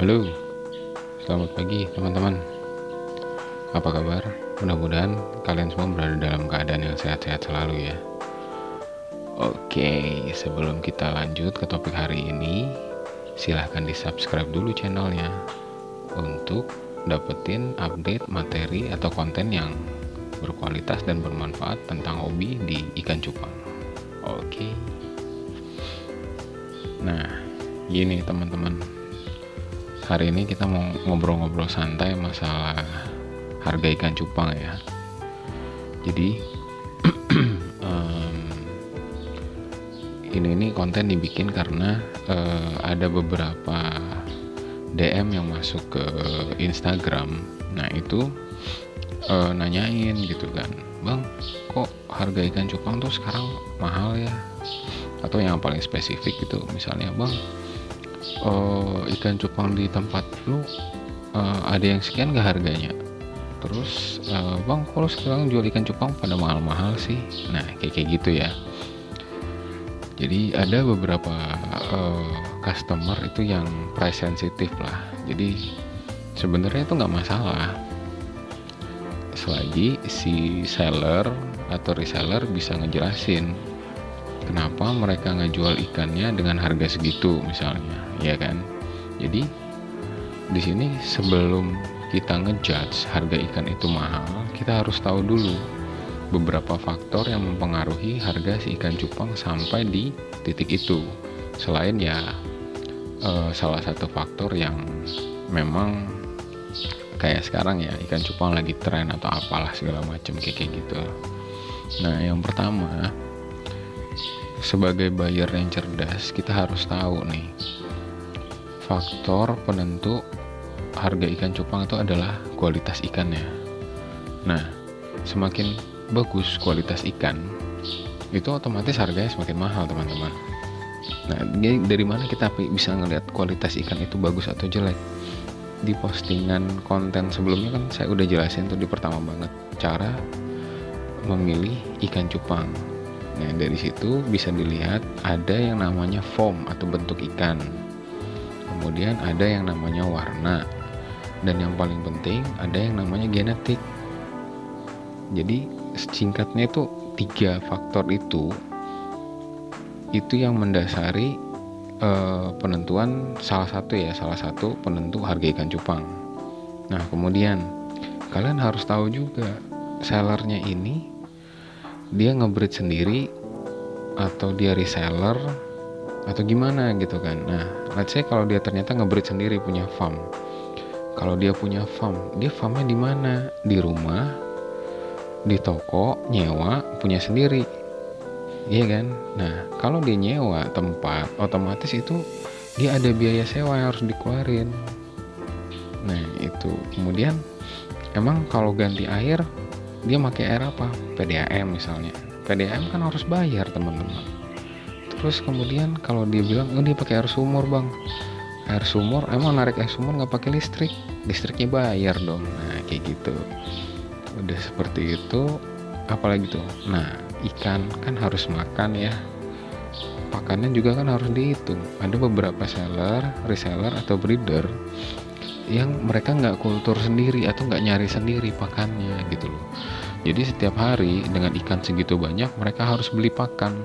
Halo, selamat pagi teman-teman. Apa kabar? Mudah-mudahan kalian semua berada dalam keadaan yang sehat-sehat selalu ya. Oke, sebelum kita lanjut ke topik hari ini, silahkan di-subscribe dulu channelnya untuk dapetin update materi atau konten yang berkualitas dan bermanfaat tentang hobi di ikan cupang. Oke. Nah, gini teman-teman. Hari ini kita mau ngobrol-ngobrol santai masalah harga ikan cupang ya. Jadi ini konten dibikin karena ada beberapa DM yang masuk ke Instagram. Nah itu nanyain gitu kan, Bang, kok harga ikan cupang tuh sekarang mahal ya? Atau yang paling spesifik gitu, misalnya, Bang, ikan cupang di tempat lu ada yang sekian gak harganya? Terus Bang, kalau sekarang jual ikan cupang pada mahal-mahal sih? Nah kayak gitu ya. Jadi ada beberapa customer itu yang price sensitif lah. Jadi sebenarnya itu nggak masalah selagi si seller atau reseller bisa ngejelasin kenapa mereka ngejual ikannya dengan harga segitu misalnya, ya kan? Jadi di sini sebelum kita ngejudge harga ikan itu mahal, kita harus tahu dulu beberapa faktor yang mempengaruhi harga si ikan cupang sampai di titik itu. Selain ya salah satu faktor yang memang kayak sekarang ya, ikan cupang lagi tren atau apalah segala macam kayak gitu. Nah yang pertama, sebagai buyer yang cerdas, kita harus tahu nih faktor penentu harga ikan cupang itu adalah kualitas ikannya. Nah semakin bagus kualitas ikan, itu otomatis harganya semakin mahal teman-teman. Nah dari mana kita bisa ngelihat kualitas ikan itu bagus atau jelek? Di postingan konten sebelumnya kan saya udah jelasin tuh di pertama banget cara memilih ikan cupang. Nah dari situ bisa dilihat ada yang namanya form atau bentuk ikan, kemudian ada yang namanya warna, dan yang paling penting ada yang namanya genetik. Jadi singkatnya itu 3 faktor itu yang mendasari penentuan salah satu penentu harga ikan cupang. Nah kemudian kalian harus tahu juga sellernya ini dia ngebreed sendiri atau dia reseller atau gimana gitu kan. Nah let's say kalau dia ternyata ngebreed sendiri punya farm. Kalau dia punya farm, dia farmnya di mana? Di rumah, di toko, nyewa, punya sendiri, iya kan? Nah kalau dia nyewa tempat, otomatis itu dia ada biaya sewa yang harus dikeluarin. Nah itu kemudian emang kalau ganti air dia pakai air apa? PDAM misalnya. PDAM kan harus bayar teman-teman. Terus kemudian kalau dia bilang dia pakai air sumur, Bang, air sumur, emang narik air sumur nggak pakai listrik? Listriknya bayar dong. Nah kayak gitu. Udah seperti itu, apalagi tuh. Nah ikan kan harus makan ya, pakannya juga kan harus dihitung. Ada beberapa seller, reseller atau breeder yang mereka nggak kultur sendiri atau nggak nyari sendiri pakannya gitu loh. Jadi setiap hari dengan ikan segitu banyak mereka harus beli pakan.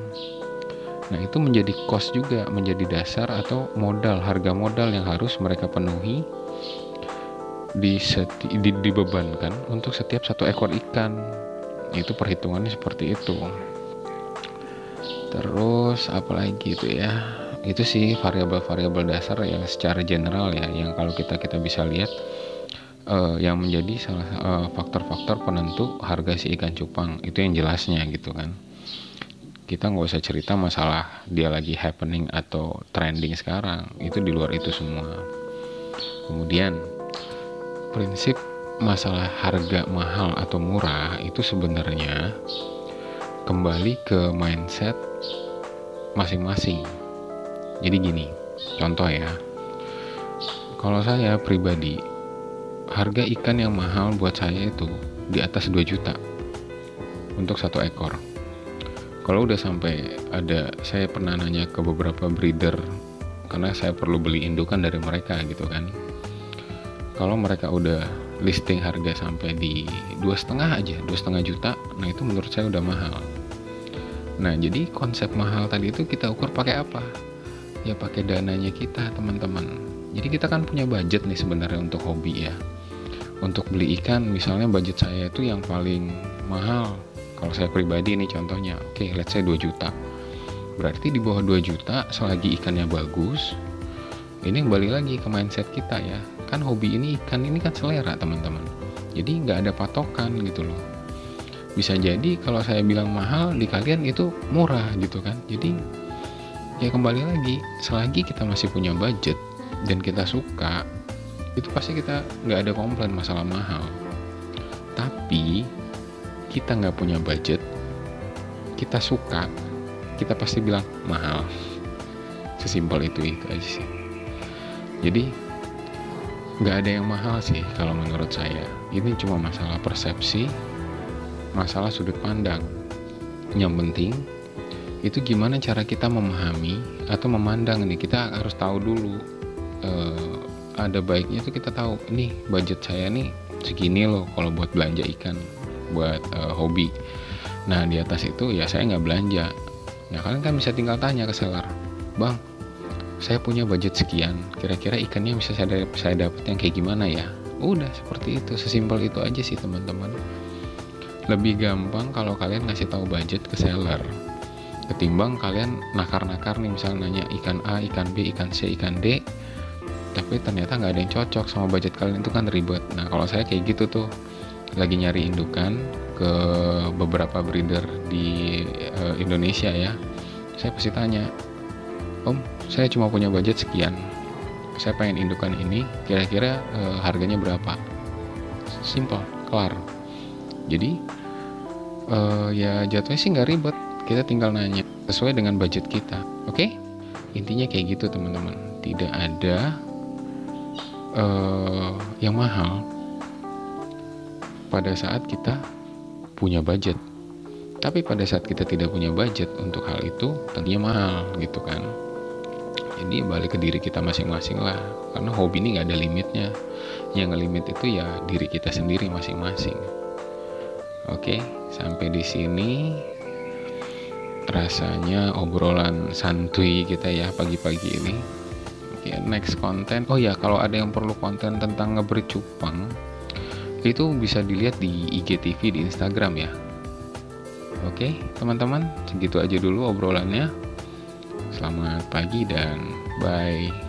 Nah itu menjadi cost juga, menjadi dasar atau modal, harga modal yang harus mereka penuhi dibebankan untuk setiap satu ekor ikan. Itu perhitungannya seperti itu. Terus apalagi itu ya, itu sih variabel-variabel dasar yang secara general ya, yang kalau kita bisa lihat yang menjadi faktor-faktor penentu harga si ikan cupang itu yang jelasnya gitu kan. Kita nggak usah cerita masalah dia lagi happening atau trending sekarang, itu di luar itu semua. Kemudian prinsip masalah harga mahal atau murah itu sebenarnya kembali ke mindset masing-masing. Jadi gini, contoh ya, kalau saya pribadi, harga ikan yang mahal buat saya itu di atas 2 juta untuk 1 ekor. Kalau udah sampai ada, saya pernah nanya ke beberapa breeder karena saya perlu beli indukan dari mereka gitu kan. Kalau mereka udah listing harga sampai di 2,5 juta, nah itu menurut saya udah mahal. Nah jadi konsep mahal tadi itu kita ukur pakai apa? Ya pakai dananya kita teman-teman. Jadi kita kan punya budget nih sebenarnya untuk hobi ya. Untuk beli ikan misalnya budget saya itu yang paling mahal, kalau saya pribadi nih contohnya, oke, let's say 2 juta. Berarti di bawah 2 juta selagi ikannya bagus, ini kembali lagi ke mindset kita ya. Kan hobi ini ikan ini kan selera teman-teman. Jadi nggak ada patokan gitu loh. Bisa jadi kalau saya bilang mahal di kalian itu murah gitu kan. Jadi ya kembali lagi, selagi kita masih punya budget dan kita suka, itu pasti kita nggak ada komplain masalah mahal. Tapi kita nggak punya budget, kita suka, kita pasti bilang mahal. Sesimpel itu aja sih. Jadi nggak ada yang mahal sih kalau menurut saya. Ini cuma masalah persepsi, masalah sudut pandang. Yang penting itu gimana cara kita memahami atau memandang nih. Kita harus tahu dulu, ada baiknya itu kita tahu ini budget saya nih segini loh kalau buat belanja ikan, buat hobi. Nah di atas itu ya saya nggak belanja. Nah kalian kan bisa tinggal tanya ke seller, bang, saya punya budget sekian, kira-kira ikannya bisa saya dapat yang kayak gimana ya? Udah seperti itu, sesimpel itu aja sih teman-teman. Lebih gampang kalau kalian ngasih tahu budget ke seller ketimbang kalian nakar-nakar nih, misalnya nanya ikan A, ikan B, ikan C, ikan D, tapi ternyata nggak ada yang cocok sama budget kalian, itu kan ribet. Nah kalau saya kayak gitu tuh, lagi nyari indukan ke beberapa breeder di Indonesia ya, saya pasti tanya, Om, saya cuma punya budget sekian, saya pengen indukan ini, kira-kira harganya berapa? Simple, kelar. Jadi ya jatuhnya sih nggak ribet, kita tinggal nanya sesuai dengan budget kita. Oke? Intinya kayak gitu teman-teman. Tidak ada yang mahal pada saat kita punya budget. Tapi pada saat kita tidak punya budget untuk hal itu, tentunya mahal gitu kan. Jadi balik ke diri kita masing-masing lah, karena hobi ini nggak ada limitnya. Yang ngelimit itu ya diri kita sendiri masing-masing. Oke, sampai di sini rasanya obrolan santuy kita ya pagi-pagi ini. Oke, next konten. Oh ya, kalau ada yang perlu konten tentang ngebreed cupang, itu bisa dilihat di IGTV di Instagram ya. Oke, teman-teman, segitu aja dulu obrolannya. Selamat pagi dan bye.